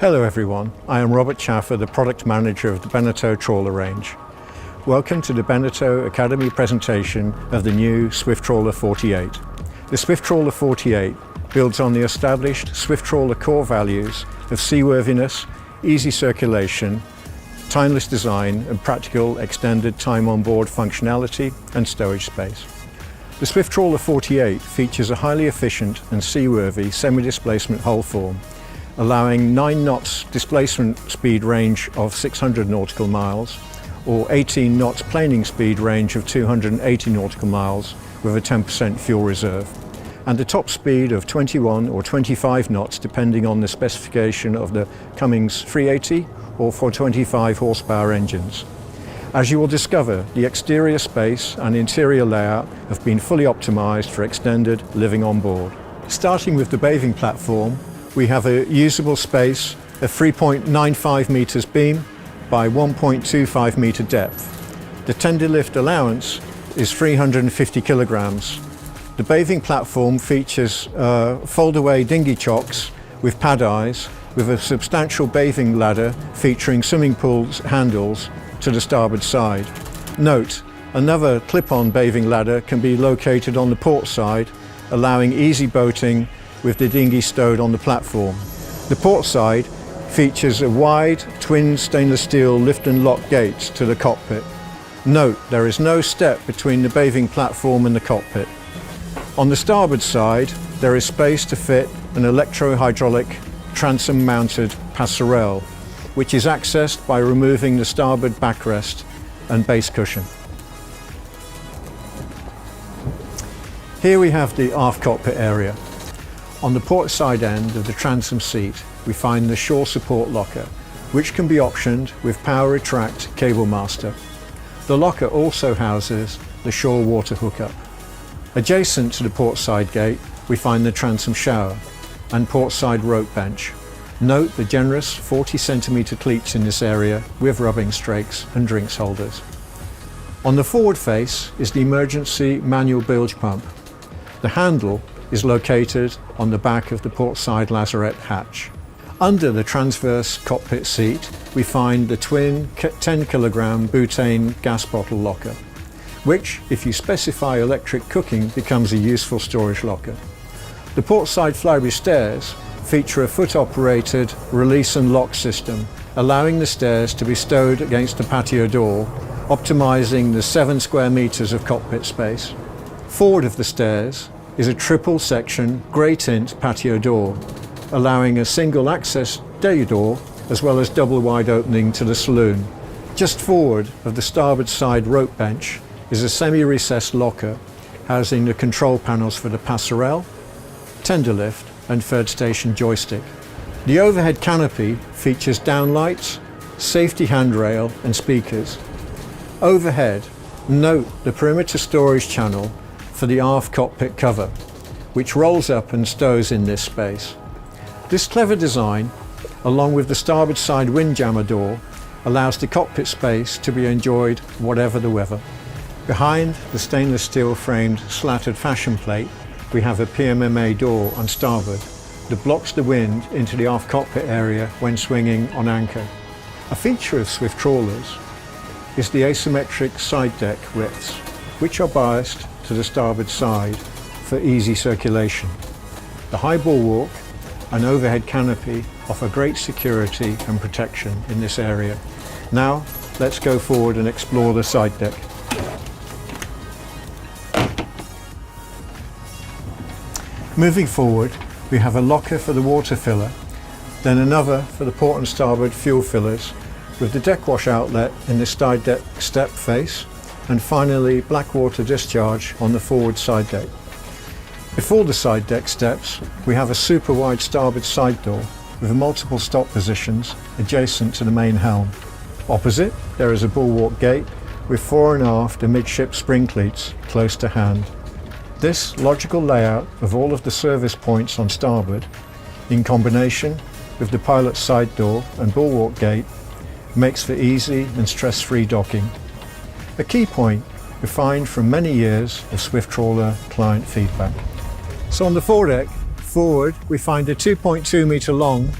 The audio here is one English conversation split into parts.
Hello everyone, I am Robert Chaffer, the Product Manager of the Beneteau Trawler range. Welcome to the Beneteau Academy presentation of the new Swift Trawler 48. The Swift Trawler 48 builds on the established Swift Trawler core values of seaworthiness, easy circulation, timeless design and practical extended time on board functionality and stowage space. The Swift Trawler 48 features a highly efficient and seaworthy semi-displacement hull form, allowing 9 knots displacement speed range of 600 nautical miles or 18 knots planing speed range of 280 nautical miles with a 10% fuel reserve, and a top speed of 21 or 25 knots depending on the specification of the Cummins 380 or 425 horsepower engines. As you will discover, the exterior space and interior layout have been fully optimized for extended living on board. Starting with the bathing platform, we have a usable space of 3.95 meters beam by 1.25 meter depth. The tender lift allowance is 350 kilograms. The bathing platform features fold-away dinghy chocks with pad eyes, with a substantial bathing ladder featuring swimming pool handles to the starboard side. Note, another clip-on bathing ladder can be located on the port side, allowing easy boating with the dinghy stowed on the platform. The port side features a wide twin stainless steel lift and lock gates to the cockpit. Note, there is no step between the bathing platform and the cockpit. On the starboard side, there is space to fit an electro-hydraulic transom-mounted passerelle, which is accessed by removing the starboard backrest and base cushion. Here we have the aft cockpit area. On the port side end of the transom seat, we find the shore support locker, which can be optioned with power retract cable master. The locker also houses the shore water hookup. Adjacent to the port side gate, we find the transom shower and port side rope bench. Note the generous 40 centimeter cleats in this area with rubbing strakes and drinks holders. On the forward face is the emergency manual bilge pump. The handle is located on the back of the port side lazarette hatch. Under the transverse cockpit seat, we find the twin 10 kilogram butane gas bottle locker, which, if you specify electric cooking, becomes a useful storage locker. The port side flyby stairs feature a foot-operated release and lock system, allowing the stairs to be stowed against the patio door, optimizing the 7 square meters of cockpit space. Forward of the stairs is a triple section grey tint patio door, allowing a single access day door as well as double wide opening to the saloon. Just forward of the starboard side rope bench is a semi-recessed locker housing the control panels for the passerelle, tender lift and third station joystick. The overhead canopy features downlights, safety handrail and speakers. Overhead, note the perimeter storage channel for the aft cockpit cover, which rolls up and stows in this space. This clever design, along with the starboard side windjammer door, allows the cockpit space to be enjoyed whatever the weather. Behind the stainless steel framed slatted fashion plate, we have a PMMA door on starboard that blocks the wind into the aft cockpit area when swinging on anchor. A feature of Swift Trawlers is the asymmetric side deck widths, which are biased to the starboard side for easy circulation. The high bulwark and overhead canopy offer great security and protection in this area. Now, let's go forward and explore the side deck. Moving forward, we have a locker for the water filler, then another for the port and starboard fuel fillers, with the deck wash outlet in the side deck step face, and finally black water discharge on the forward side deck. Before the side deck steps, we have a super wide starboard side door with multiple stop positions adjacent to the main helm. Opposite, there is a bulwark gate with fore and aft amidship spring cleats close to hand. This logical layout of all of the service points on starboard, in combination with the pilot's side door and bulwark gate, makes for easy and stress-free docking. A key point refined from many years of Swift Trawler client feedback. So on the foredeck, forward we find a 2.2 metre long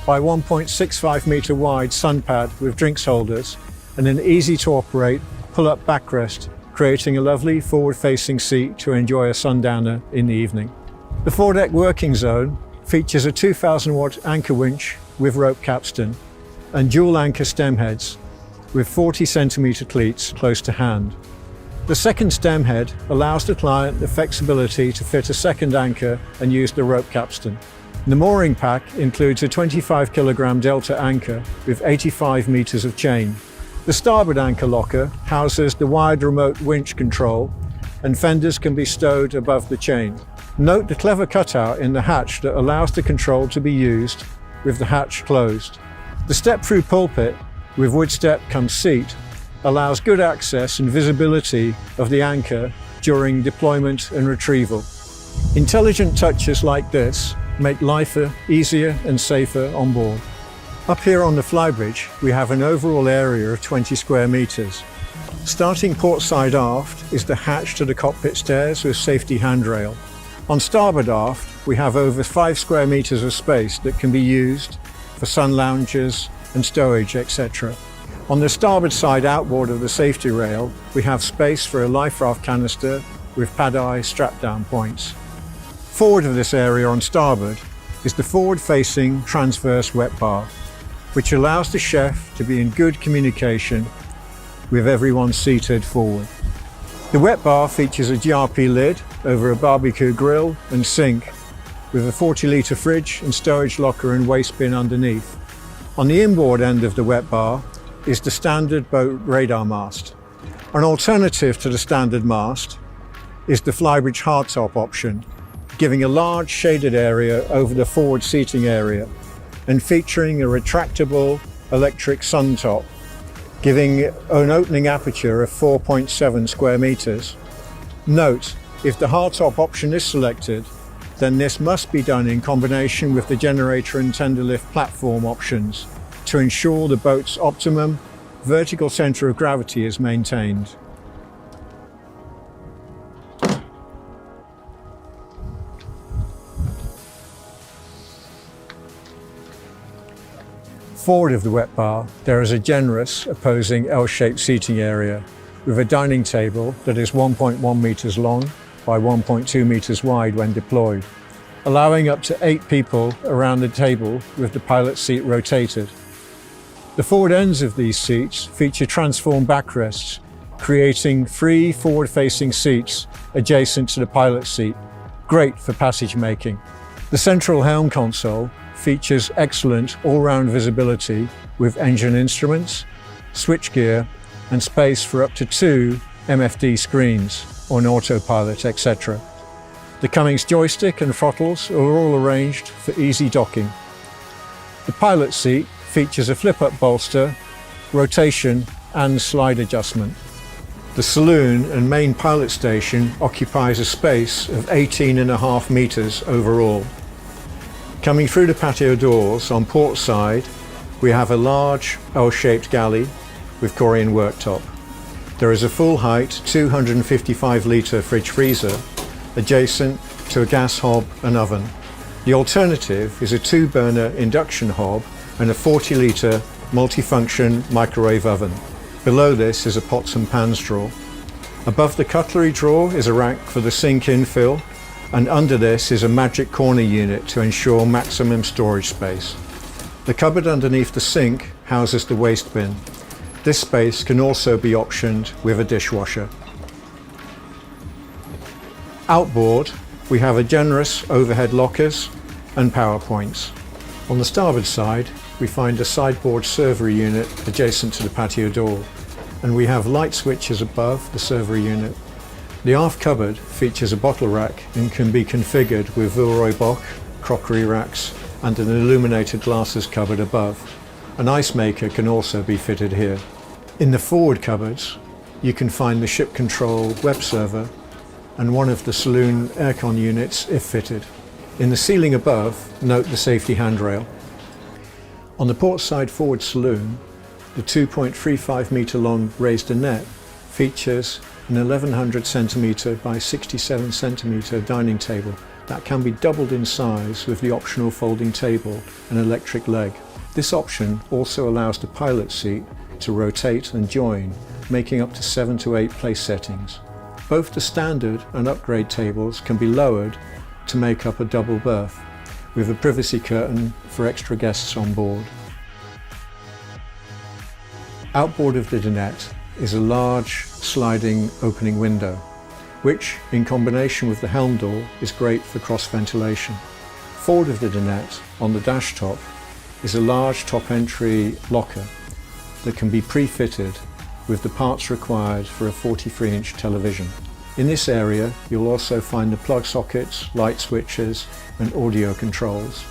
by 1.65 metre wide sun pad with drinks holders and an easy to operate pull-up backrest, creating a lovely forward-facing seat to enjoy a sundowner in the evening. The foredeck working zone features a 2000 watt anchor winch with rope capstan and dual anchor stem heads with 40 centimetre cleats close to hand. The second stem head allows the client the flexibility to fit a second anchor and use the rope capstan. The mooring pack includes a 25 kilogram delta anchor with 85 meters of chain. The starboard anchor locker houses the wired remote winch control, and fenders can be stowed above the chain. Note the clever cutout in the hatch that allows the control to be used with the hatch closed. The step-through pulpit with wood step cum seat allows good access and visibility of the anchor during deployment and retrieval. Intelligent touches like this make life easier and safer on board. Up here on the flybridge, we have an overall area of 20 square meters. Starting port side aft is the hatch to the cockpit stairs with safety handrail. On starboard aft, we have over 5 square meters of space that can be used for sun lounges and stowage, etc. On the starboard side outboard of the safety rail, we have space for a life raft canister with pad-eye strap-down points. Forward of this area on starboard is the forward-facing transverse wet bar, which allows the chef to be in good communication with everyone seated forward. The wet bar features a GRP lid over a barbecue grill and sink with a 40-litre fridge and storage locker and waste bin underneath. On the inboard end of the wet bar is the standard boat radar mast. An alternative to the standard mast is the flybridge hardtop option, giving a large shaded area over the forward seating area and featuring a retractable electric sun top, giving an opening aperture of 4.7 square meters. Note, if the hardtop option is selected, then this must be done in combination with the generator and tender lift platform options to ensure the boat's optimum vertical center of gravity is maintained. Forward of the wet bar, there is a generous opposing L-shaped seating area with a dining table that is 1.1 meters long by 1.2 meters wide when deployed, allowing up to 8 people around the table with the pilot seat rotated. The forward ends of these seats feature transform backrests, creating 3 forward-facing seats adjacent to the pilot seat, great for passage making. The central helm console features excellent all-round visibility with engine instruments, switchgear, and space for up to 2 MFD screens on autopilot, etc. The Cummins joystick and throttles are all arranged for easy docking. The pilot seat features a flip-up bolster, rotation, and slide adjustment. The saloon and main pilot station occupies a space of 18.5 meters overall. Coming through the patio doors on port side, we have a large L-shaped galley with Korean worktop. There is a full-height 255-litre fridge freezer adjacent to a gas hob and oven. The alternative is a 2-burner induction hob and a 40-litre multifunction microwave oven. Below this is a pots and pans drawer. Above the cutlery drawer is a rack for the sink infill, and under this is a magic corner unit to ensure maximum storage space. The cupboard underneath the sink houses the waste bin. This space can also be optioned with a dishwasher. Outboard, we have a generous overhead lockers and power points. On the starboard side, we find a sideboard servery unit adjacent to the patio door, and we have light switches above the servery unit. The aft cupboard features a bottle rack and can be configured with Villeroy Boch crockery racks and an illuminated glasses cupboard above. An ice maker can also be fitted here. In the forward cupboards, you can find the ship control web server and one of the saloon aircon units if fitted. In the ceiling above, note the safety handrail. On the port side forward saloon, the 2.35 metre long raised dinette features an 1100 centimetre by 67 centimetre dining table that can be doubled in size with the optional folding table and electric leg. This option also allows the pilot seat to rotate and join, making up to 7 to 8 place settings. Both the standard and upgrade tables can be lowered to make up a double berth, with a privacy curtain for extra guests on board. Outboard of the dinette is a large sliding opening window, which in combination with the helm door is great for cross ventilation. Forward of the dinette, on the dash top, is a large top entry locker that can be pre-fitted with the parts required for a 43-inch television. In this area you'll also find the plug sockets, light switches and audio controls.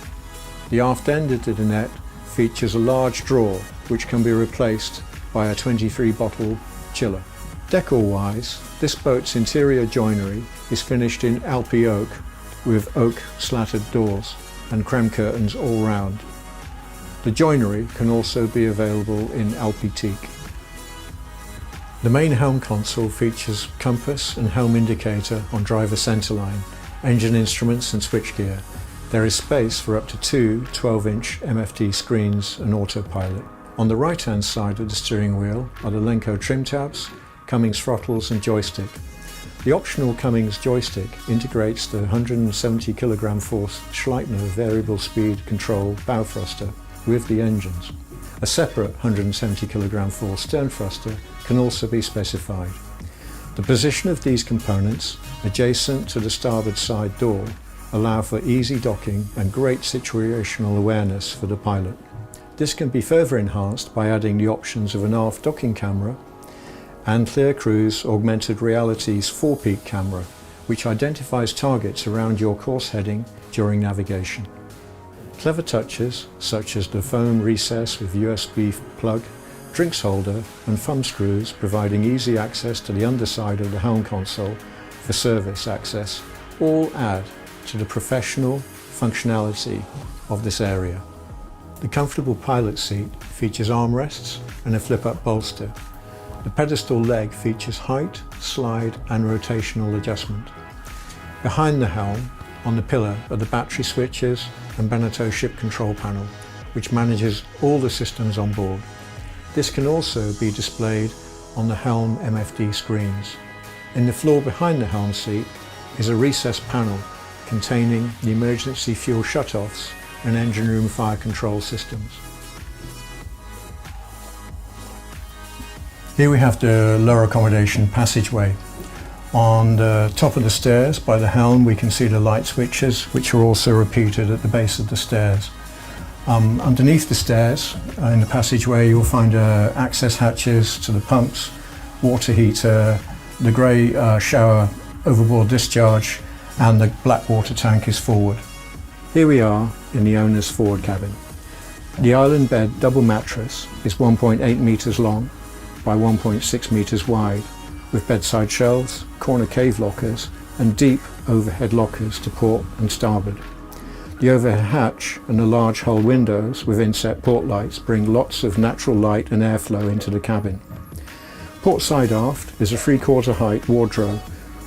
The aft end of the dinette features a large drawer which can be replaced by a 23-bottle chiller. Decor-wise, this boat's interior joinery is finished in Alpi oak with oak slatted doors and creme curtains all round. The joinery can also be available in Alpi teak. The main helm console features compass and helm indicator on driver centerline, engine instruments and switchgear. There is space for up to 2 12-inch MFD screens and autopilot. On the right-hand side of the steering wheel are the Lenco trim tabs, Cummins throttles and joystick. The optional Cummins joystick integrates the 170 kg force Schleitner variable speed control bow thruster with the engines. A separate 170 kg force stern thruster can also be specified. The position of these components, adjacent to the starboard side door, allow for easy docking and great situational awareness for the pilot. This can be further enhanced by adding the options of an aft docking camera and Clear Cruise Augmented Reality's 4-peak camera, which identifies targets around your course heading during navigation. Clever touches such as the foam recess with USB plug, drinks holder and thumb screws providing easy access to the underside of the helm console for service access all add to the professional functionality of this area. The comfortable pilot seat features armrests and a flip-up bolster. The pedestal leg features height, slide and rotational adjustment. Behind the helm, on the pillar, are the battery switches and Beneteau ship control panel, which manages all the systems on board. This can also be displayed on the helm MFD screens. In the floor behind the helm seat is a recessed panel containing the emergency fuel shutoffs and engine room fire control systems. Here we have the lower accommodation passageway. On the top of the stairs by the helm we can see the light switches, which are also repeated at the base of the stairs. Underneath the stairs in the passageway you'll find access hatches to the pumps, water heater, the grey shower overboard discharge and the black water tank is forward. Here we are in the owner's forward cabin. The island bed double mattress is 1.8 metres long by 1.6 metres wide, with bedside shelves, corner cave lockers and deep overhead lockers to port and starboard. The overhead hatch and the large hull windows with inset port lights bring lots of natural light and airflow into the cabin. Port side aft is a 3/4 height wardrobe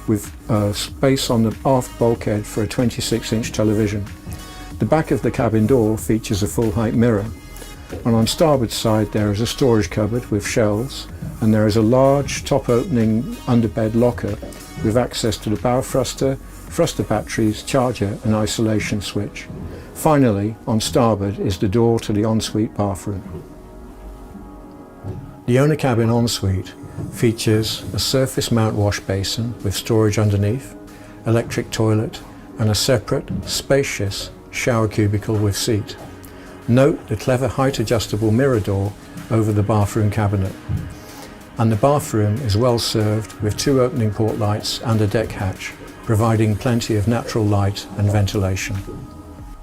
with space on the aft bulkhead for a 26-inch television. The back of the cabin door features a full height mirror, and on starboard side there is a storage cupboard with shelves, and there is a large top opening underbed locker with access to the bow thruster, thruster batteries, charger and isolation switch. Finally, on starboard is the door to the ensuite bathroom. The owner cabin ensuite features a surface mount wash basin with storage underneath, electric toilet and a separate, spacious shower cubicle with seat. Note the clever height adjustable mirror door over the bathroom cabinet. And the bathroom is well served with 2 opening port lights and a deck hatch, providing plenty of natural light and ventilation.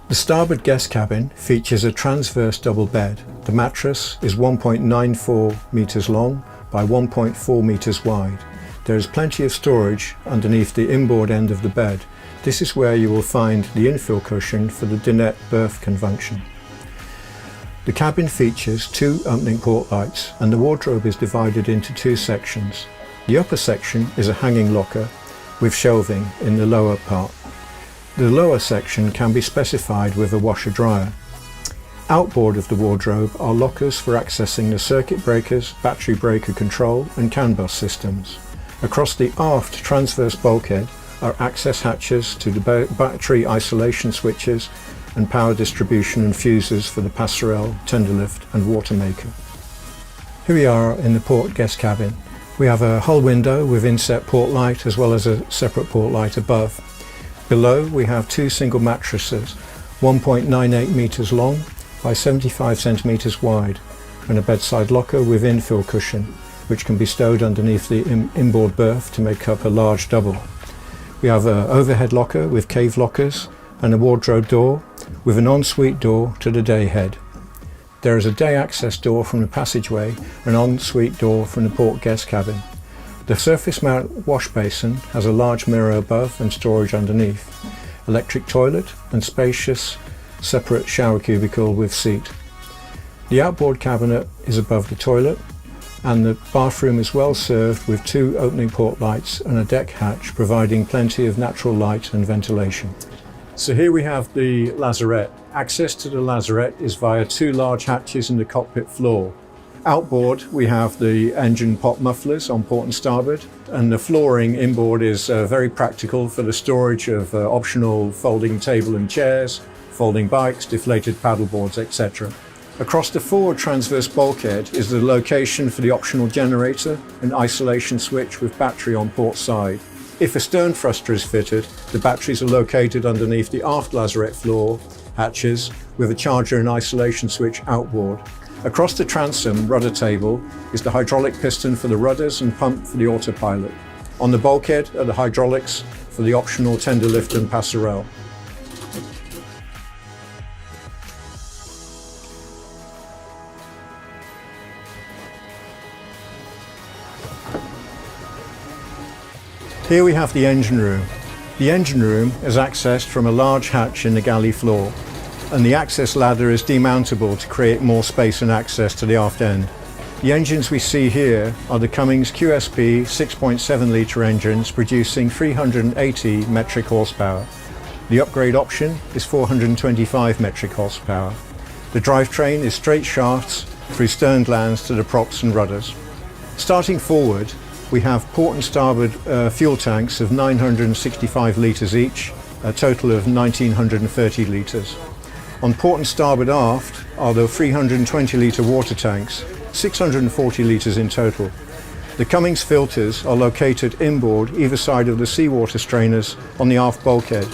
The starboard guest cabin features a transverse double bed. The mattress is 1.94 metres long by 1.4 metres wide. There is plenty of storage underneath the inboard end of the bed. This is where you will find the infill cushion for the dinette berth conjunction. The cabin features 2 opening port lights and the wardrobe is divided into 2 sections. The upper section is a hanging locker with shelving in the lower part. The lower section can be specified with a washer-dryer. Outboard of the wardrobe are lockers for accessing the circuit breakers, battery breaker control and CAN bus systems. Across the aft transverse bulkhead are access hatches to the battery isolation switches and power distribution and fuses for the passerelle, tender lift and water maker. Here we are in the port guest cabin. We have a hull window with inset port light as well as a separate port light above. Below we have two single mattresses, 1.98 metres long by 75 centimetres wide, and a bedside locker with infill cushion, which can be stowed underneath the inboard berth to make up a large double. We have an overhead locker with cave lockers and a wardrobe door with an ensuite door to the day head. There is a day access door from the passageway and an ensuite door from the port guest cabin. The surface mount wash basin has a large mirror above and storage underneath, electric toilet and spacious separate shower cubicle with seat. The outboard cabinet is above the toilet, and the bathroom is well served with two opening port lights and a deck hatch providing plenty of natural light and ventilation. So here we have the lazarette. Access to the lazarette is via two large hatches in the cockpit floor. Outboard we have the engine pop mufflers on port and starboard, and the flooring inboard is very practical for the storage of optional folding table and chairs, folding bikes, deflated paddle boards, etc. Across the forward transverse bulkhead is the location for the optional generator and isolation switch with battery on port side. If a stern thruster is fitted, the batteries are located underneath the aft lazarette floor hatches with a charger and isolation switch outboard. Across the transom rudder table is the hydraulic piston for the rudders and pump for the autopilot. On the bulkhead are the hydraulics for the optional tender lift and passerelle. Here we have the engine room. The engine room is accessed from a large hatch in the galley floor, and the access ladder is demountable to create more space and access to the aft end. The engines we see here are the Cummins QSP 6.7 litre engines producing 380 metric horsepower. The upgrade option is 425 metric horsepower. The drivetrain is straight shafts through stern glands to the props and rudders. Starting forward, we have port and starboard fuel tanks of 965 litres each, a total of 1930 litres. On port and starboard aft are the 320 litre water tanks, 640 litres in total. The Cummins filters are located inboard either side of the seawater strainers on the aft bulkhead.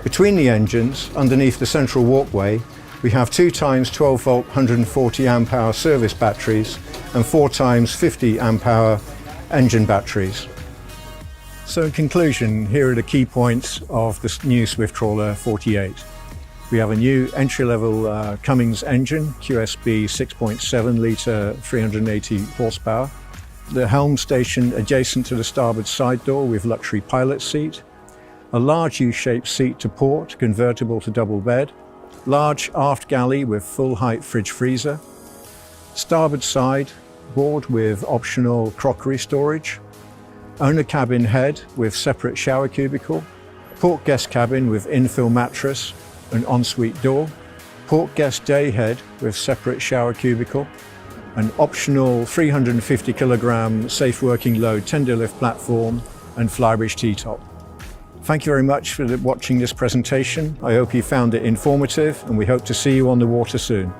Between the engines, underneath the central walkway, we have 2 times 12 volt 140 amp hour service batteries and 4 times 50 amp hour engine batteries. So in conclusion, here are the key points of this new Swift Trawler 48. We have a new entry-level Cummins engine, QSB 6.7 litre 380 horsepower. The helm station adjacent to the starboard side door with luxury pilot seat. A large U-shaped seat to port, convertible to double bed. Large aft galley with full height fridge freezer. Starboard side board with optional crockery storage. Owner cabin head with separate shower cubicle. Port guest cabin with infill mattress and ensuite door. Port guest day head with separate shower cubicle. An optional 350 kilogram safe working load tender lift platform and flybridge T-top. Thank you very much for watching this presentation. I hope you found it informative, and we hope to see you on the water soon.